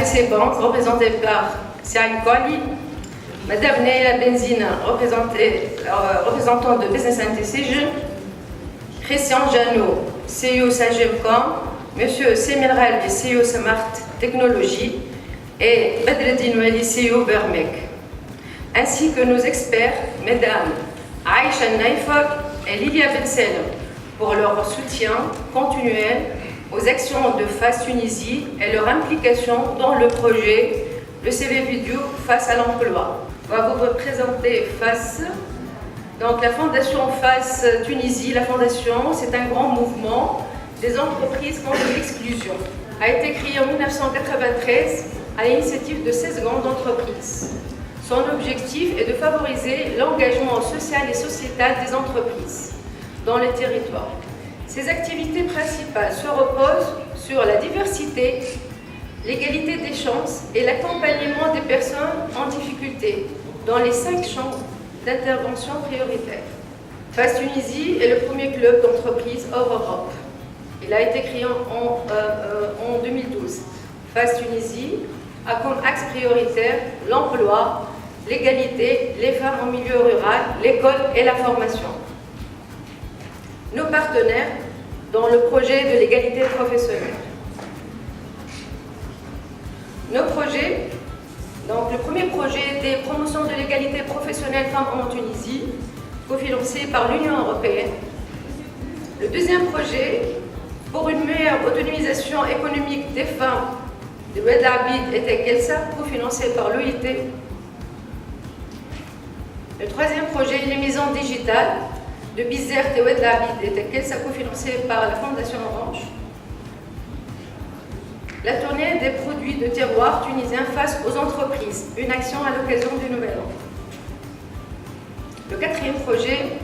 ADC Bank, représentée par Saïd Kouali, Madame Neila Benzina, représentante de Business Decision, Christian Janot, CEO Sagemcom, Monsieur Semir Ralbi, CEO Smart Technologies, et Bedreddin Wali, CEO Bermec, ainsi que nos experts, Mesdames Aïcha Naifok et Lilia Benselem, pour leur soutien continuel aux actions de FAS Tunisie et leur implication dans le projet Le CV Vidéo face à l'emploi. On va vous représenter FAS. Donc la fondation FAS Tunisie, la fondation, c'est un grand mouvement des entreprises contre l'exclusion. A été créée en 1993 à l'initiative de 16 grandes entreprises. Son objectif est de favoriser l'engagement social et sociétal des entreprises dans les territoires. Ses activités principales se reposent sur la diversité, l'égalité des chances et l'accompagnement des personnes en difficulté dans les 5 champs d'intervention prioritaires. FAS Tunisie est le premier club d'entreprise hors Europe. Il a été créé en 2012. FAS Tunisie a comme axe prioritaire l'emploi, l'égalité, les femmes en milieu rural, l'école et la formation. Nos partenaires dans le projet de l'égalité professionnelle. Nos projets, donc le premier projet des promotions de l'égalité professionnelle femmes en Tunisie, cofinancé par l'Union européenne. Le deuxième projet pour une meilleure autonomisation économique des femmes de Oued Abid et Tekelsa, cofinancé par l'OIT. Le troisième projet, les maisons digitales de Bizerte et Oued Abid et Tekelsa, cofinancé par la Fondation Orange. La tournée des produits de terroir tunisiens face aux entreprises, une action à l'occasion du Nouvel An. Le quatrième projet,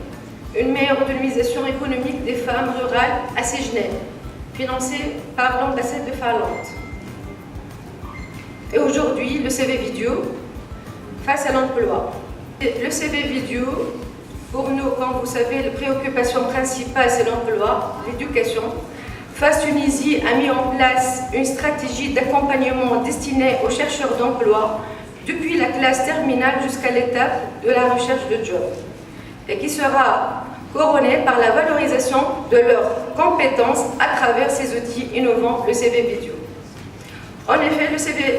une meilleure autonomisation économique des femmes rurales à Ségenève, financé par l'ambassade de Finlande. Et aujourd'hui, le CV Vidéo face à l'emploi. Le CV Vidéo, pour nous, comme vous savez, la préoccupation principale, c'est l'emploi, l'éducation. FAS Tunisie a mis en place une stratégie d'accompagnement destinée aux chercheurs d'emploi depuis la classe terminale jusqu'à l'étape de la recherche de job et qui sera couronnée par la valorisation de leurs compétences à travers ces outils innovants, le CV Vidéo. En effet,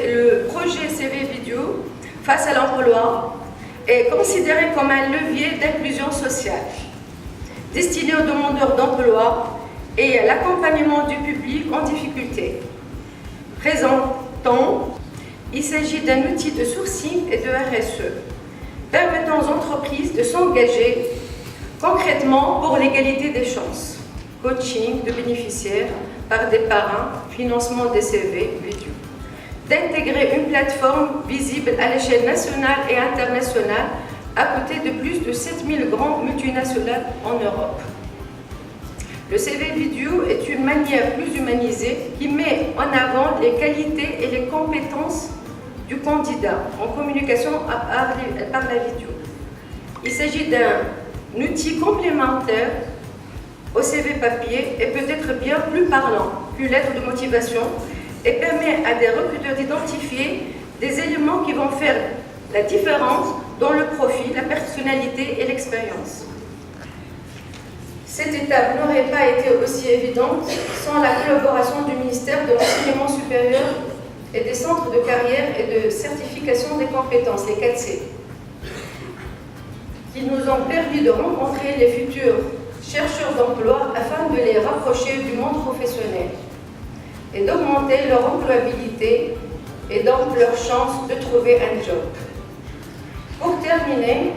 le projet CV Vidéo face à l'emploi est considéré comme un levier d'inclusion sociale destiné aux demandeurs d'emploi et à l'accompagnement du public en difficulté. Présentant, il s'agit d'un outil de sourcing et de RSE, permettant aux entreprises de s'engager concrètement pour l'égalité des chances, coaching de bénéficiaires par des parrains, financement des CV vidéo, d'intégrer une plateforme visible à l'échelle nationale et internationale à côté de plus de 7000 grandes multinationales en Europe. Le CV vidéo est une manière plus humanisée qui met en avant les qualités et les compétences du candidat en communication par la vidéo. Il s'agit d'un outil complémentaire au CV papier et peut être bien plus parlant qu'une lettre de motivation et permet à des recruteurs d'identifier des éléments qui vont faire la différence dans le profil, la personnalité et l'expérience. Cette étape n'aurait pas été aussi évidente sans la collaboration du ministère de l'Enseignement supérieur et des centres de carrière et de certification des compétences, les 4C, qui nous ont permis de rencontrer les futurs chercheurs d'emploi afin de les rapprocher du monde professionnel et d'augmenter leur employabilité et donc leur chance de trouver un job. Pour terminer,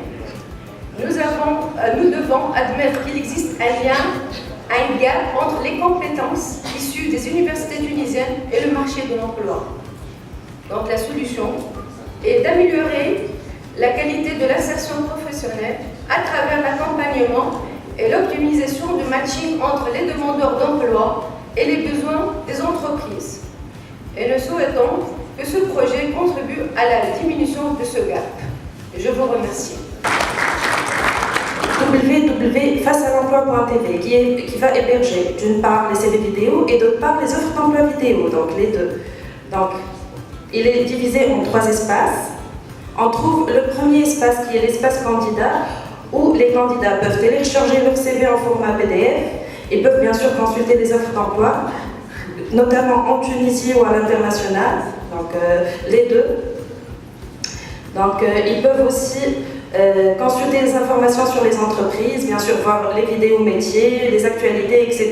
nous devons admettre qu'il existe un gap entre les compétences issues des universités tunisiennes et le marché de l'emploi. Donc la solution est d'améliorer la qualité de l'insertion professionnelle à travers l'accompagnement et l'optimisation du matching entre les demandeurs d'emploi et les besoins des entreprises. Et nous souhaitons que ce projet contribue à la diminution de ce gap. Je vous remercie. www.facealemploi.tv qui va héberger d'une part les CV vidéo et d'autre part les offres d'emploi vidéo, donc les deux. Donc, il est divisé en 3 espaces. On trouve le premier espace qui est l'espace candidat, où les candidats peuvent télécharger leur CV en format PDF et peuvent bien sûr consulter des offres d'emploi, notamment en Tunisie ou à l'international, donc les deux. Donc ils peuvent aussi consulter les informations sur les entreprises, bien sûr voir les vidéos métiers, les actualités, etc.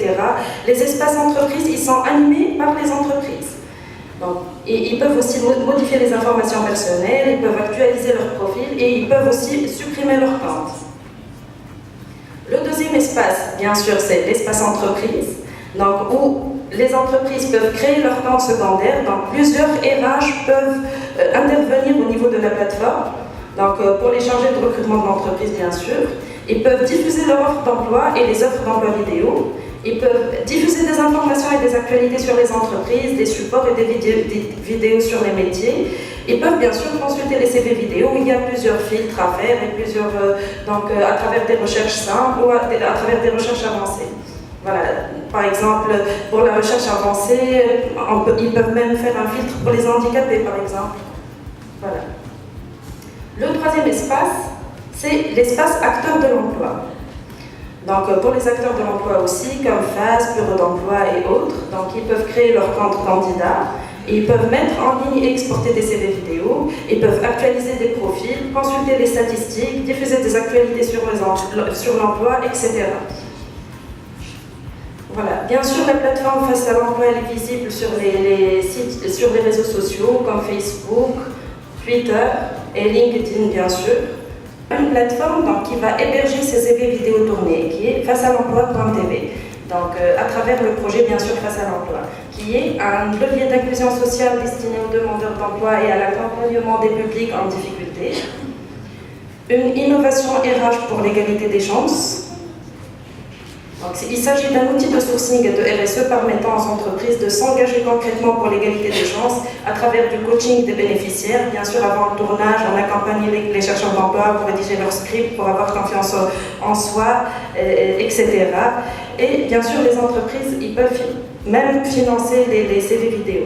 Les espaces entreprises, ils sont animés par les entreprises. Donc, et ils peuvent aussi modifier les informations personnelles, ils peuvent actualiser leur profil et ils peuvent aussi supprimer leur compte. Le deuxième espace, bien sûr, c'est l'espace entreprise, donc où les entreprises peuvent créer leur compte secondaire, donc plusieurs RH peuvent intervenir au niveau de la plateforme, donc pour les chargés de recrutement de l'entreprise, bien sûr. Ils peuvent diffuser leur offre d'emploi et les offres d'emploi vidéo. Ils peuvent diffuser des informations et des actualités sur les entreprises, des supports et des vidéos sur les métiers. Ils peuvent bien sûr consulter les CV vidéo, il y a plusieurs filtres à faire et plusieurs, à travers des recherches simples ou à travers des recherches avancées. Voilà. Par exemple, pour la recherche avancée, ils peuvent même faire un filtre pour les handicapés, par exemple. Voilà. Le troisième espace, c'est l'espace acteur de l'emploi. Donc pour les acteurs de l'emploi aussi, comme FAS, Bureau d'emploi et autres, donc ils peuvent créer leur compte candidat, et ils peuvent mettre en ligne et exporter des CV vidéo, ils peuvent actualiser des profils, consulter les statistiques, diffuser des actualités sur l'emploi, etc. Voilà. Bien sûr, la plateforme Face à l'emploi est visible sur les sites, sur les réseaux sociaux comme Facebook, Twitter et LinkedIn, bien sûr. Une plateforme donc, qui va héberger ces CV vidéo tournés, qui est face à l'emploi.tv, donc à travers le projet bien sûr Face à l'emploi, qui est un levier d'inclusion sociale destiné aux demandeurs d'emploi et à l'accompagnement des publics en difficulté, une innovation RH pour l'égalité des chances. Donc, il s'agit d'un outil de sourcing et de RSE permettant aux entreprises de s'engager concrètement pour l'égalité des chances à travers du coaching des bénéficiaires. Bien sûr, avant le tournage, on accompagne les chercheurs d'emploi pour rédiger leur script, pour avoir confiance en soi, etc. Et bien sûr, les entreprises, ils peuvent même financer les CV vidéo.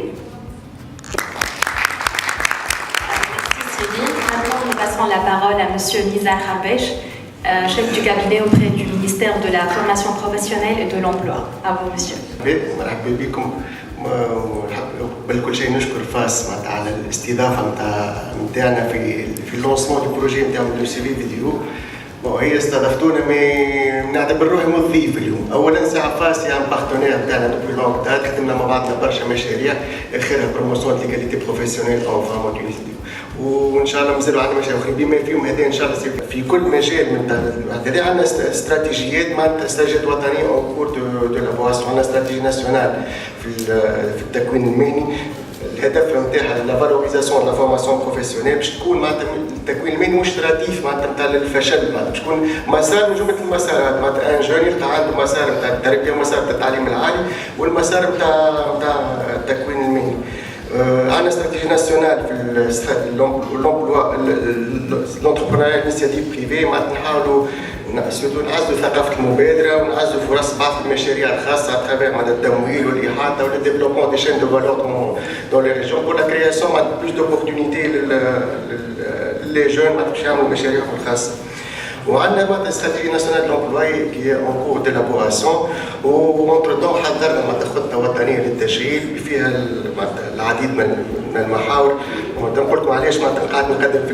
Merci Sylvie. Maintenant, nous passons la parole à M. Nizar Habesh, chef du cabinet auprès du ministère de la formation professionnelle et de l'emploi. À vous, monsieur. مرحبا بكم قبل كل شيء نشكر فاس على الاستضافه نتاعنا في اللونسمون دو بروجي نتاعو لو سي في فيديو. هي استضافتونا نعتبر روحي مضيف اليوم. اولا ساعه فاس هي بارتنير نتاعنا دوبوي لونغ دات، خدمنا مع بعضنا برشا مشاريع اخرها بروموسيون ليغاليتي بروفيسيونيل اون فام اون تونس، وان شاء الله مازالوا عندنا مشاريع اخرين بما فيهم هذا ان شاء الله في كل مجال من هذا. عندنا استراتيجيات معناتها استراتيجيات وطنيه او كور دو لابوراسيون، عندنا استراتيجي ناسيونال في التكوين المهني. الهدف نتاعها لا فالوريزاسيون لا فورماسيون بروفيسيونيل باش تكون معناتها التكوين المهني مش تراتيف معناتها نتاع الفشل، معناتها باش تكون مسار من جمله المسارات. معناتها ان جون يلقى عنده مسار نتاع التربيه ومسار نتاع التعليم العالي والمسار نتاع التكوين المهني. عندنا استراتيجي ناسيونال في لومبلوا لونتربرونيا انيسياتيف بريفي، معناتها نحاولوا سورتو نعزوا ثقافه المبادره ونعزوا فرص بعض المشاريع الخاصه اترافير معناتها التمويل والاحاطه ولا ديفلوبمون دي شين دو فالور دون لي ريجيون بور لا كرياسيون معناتها بلوس دوبورتونيتي لي جون معناتها باش يعملوا مشاريعهم الخاصه. وعندنا معناتها استراتيجي ناسيونال دو كي اون كور ديلابوراسيون، وانتر دون حضرنا معناتها خطه وطنيه للتشغيل فيها معناتها العديد من المحاور. قلت علاش معناتها قاعد نقدم في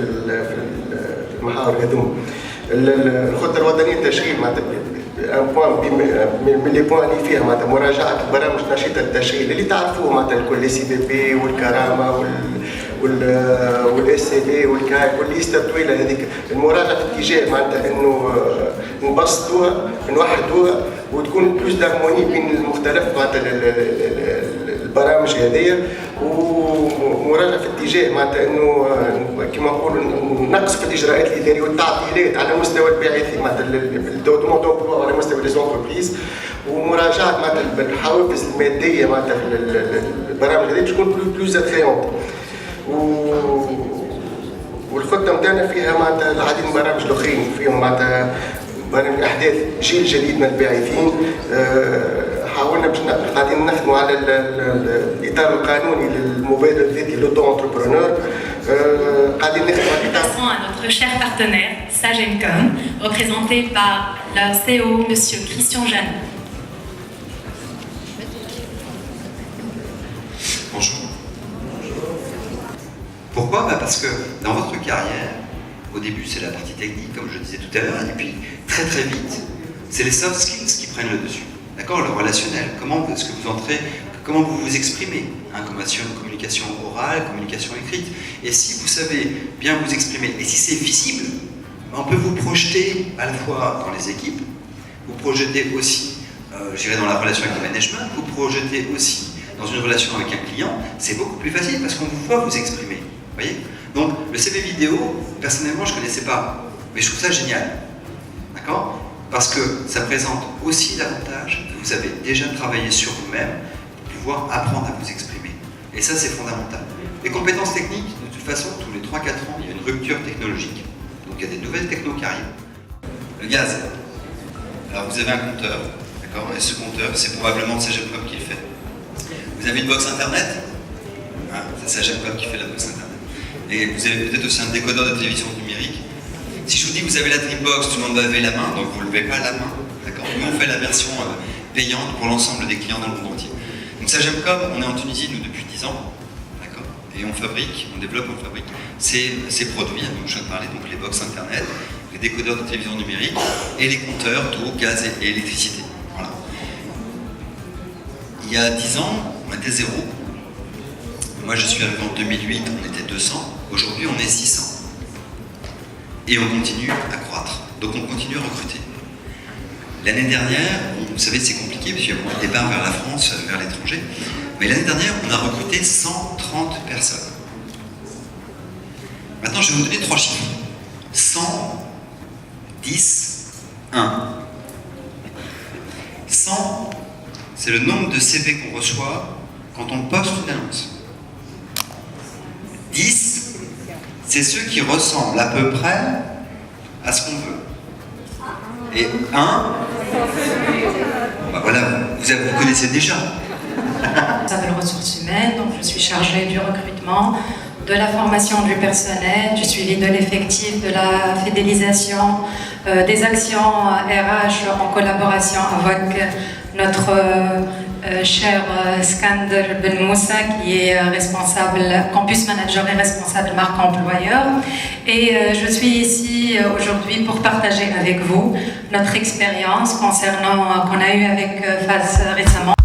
المحاور هذوما. الخطه الوطنيه للتشغيل معناتها ان بوان من لي بوان اللي فيها معناتها مراجعه برامج نشيطه التشغيل اللي تعرفوه معناتها الكل لي سي بي بي والكرامه والاس سي بي والكاك والليسته الطويله هذيك. المراجعه في اتجاه معناتها انه نبسطوها نوحدوها وتكون بلوس دارموني بين المختلف معناتها البرامج هذيا، ومراجعه في اتجاه معناتها انه كما نقولوا نقص في الاجراءات الاداريه والتعطيلات على مستوى الباحثين معناتها الدومون دومبلوا على مستوى لي زونتربريز، ومراجعه معناتها الحوافز الماديه معناتها البرامج هذه باش تكون بلوز اتريونت. والخطه نتاعنا فيها معناتها العديد من البرامج الاخرين، فيهم معناتها برامج احداث جيل جديد من الباحثين. حاولنا قاعدين نخدموا على الاطار القانوني للمبادر الذاتي لوتو انتربرونور. قاعدين نخدموا على الاطار. Passons à notre cher partenaire Sagemcom, représenté par leur CEO, Monsieur Christian Janot. Bonjour. Pourquoi? Parce que dans votre carrière, au début c'est la partie technique, comme je le disais tout à l'heure, et puis très très vite, c'est les soft skills qui prennent le dessus. D'accord? Le relationnel. Comment est-ce que vous entrez, comment vous vous exprimez, hein, communication orale, communication écrite. Et si vous savez bien vous exprimer, et si c'est visible, on peut vous projeter à la fois dans les équipes, vous projeter aussi, je dirais, dans la relation avec le management, vous projeter aussi dans une relation avec un client, c'est beaucoup plus facile parce qu'on vous voit vous exprimer. Vous voyez? Donc le CV vidéo, personnellement, je ne connaissais pas, mais je trouve ça génial. D'accord? Parce que ça présente aussi l'avantage que vous avez déjà travaillé sur vous-même pour pouvoir apprendre à vous exprimer. Et ça, c'est fondamental. Les compétences techniques, de toute façon, tous les 3-4 ans, il y a une rupture technologique. Donc il y a des nouvelles technos qui arrivent. Le gaz. Alors vous avez un compteur, d'accord? Et ce compteur, c'est probablement Sagemcom qui le fait. Vous avez une box internet, hein, c'est Sagemcom qui fait la box internet. Et vous avez peut-être aussi un décodeur de télévision numérique. Si je vous dis que vous avez la Dreambox, tout le monde va lever la main, donc vous ne levez pas la main. D'accord? Nous, on fait la version payante pour l'ensemble des clients dans le monde entier. Donc Sagemcom, on est en Tunisie, nous, depuis 10 ans. D'accord? Et on fabrique, on développe, on fabrique ces produits, dont je viens de parler, donc les box internet, les décodeurs de télévision numérique et les compteurs d'eau, gaz et électricité. Voilà. Il y a 10 ans, on était 0. Moi, je suis arrivé en 2008, on était 200. Aujourd'hui, on est 600. Et on continue à croître. Donc, on continue à recruter. L'année dernière, vous savez, c'est compliqué, parce qu'il y a beaucoup de départs vers la France, vers l'étranger. Mais l'année dernière, on a recruté 130 personnes. Maintenant, je vais vous donner 3 chiffres. 100, 10, 1. 100, c'est le nombre de CV qu'on reçoit quand on poste une annonce. 10, c'est ceux qui ressemblent à peu près à ce qu'on veut. Et 1, bah voilà, vous connaissez déjà. Je m'appelle ressources humaines, donc je suis chargée du recrutement, de la formation du personnel, du suivi de l'effectif, de la fidélisation, des actions RH en collaboration avec notre cher Skander Ben Moussa, qui est responsable, campus manager et responsable marque employeur. Et je suis ici aujourd'hui pour partager avec vous notre expérience concernant qu'on a eu avec FAS récemment.